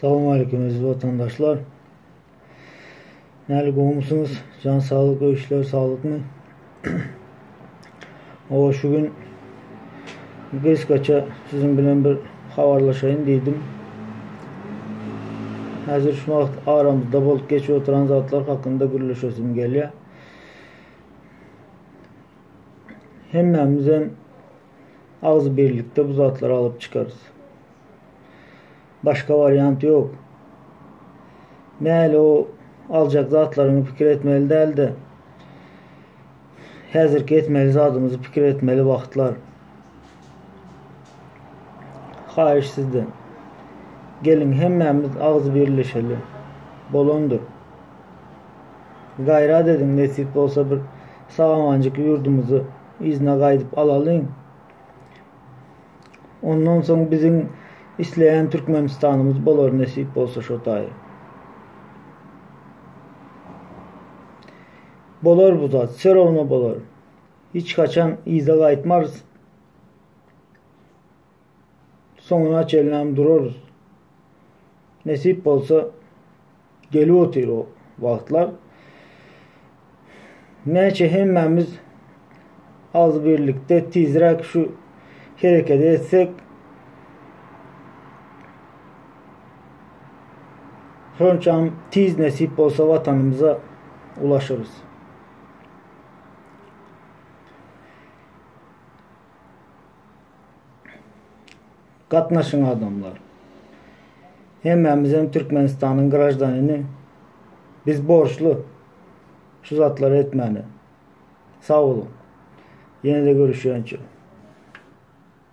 Selamun Aleyküm aziz vatandaşlar. Nəli qoymusunuz? Can sağlık, o işler sağlık mı? O şu gün qıskaça sizin bilen bir havarlaşayım dedim. Hazır şu vaxt aramızda bolup geçip oturan zatlar hakkında gürleşesim geliyor. Hemmemizden ağzı birlikte bu zatları alıp çıkarız. Başka varyant yok. Meğer o alacak zatlarını fikir etmeli değil de hazır ki etmeli zadımızı fikir etmeli vaxtlar. Xahiş sizden. Gelin hemmemiz ağzı birleşeli. Bolondur. Gayret edin, nasip olsa bir sağamancık yurdumuzu izne qayıdıb alalım. Ondan sonra bizim isteyen Türkmenistanımız bolor, nasip olsa şotayı. Bolor bu zat, serovna bolor. Hiç kaçan iza qayıtmarız. Sonuna çelinəm dururuz. Nasip olsa geli otur o vaxtlar. Neyse hemmemiz az birlikte tizrek şu hareket etsek sonra tiz nasip olsa vatanımıza ulaşırız. Katnaşın adamlar. Hemmemizin Türkmenistan'ın grajdanini biz borçlu şu zatları etmeli. Sağ olun. Yine de görüşeceğiz.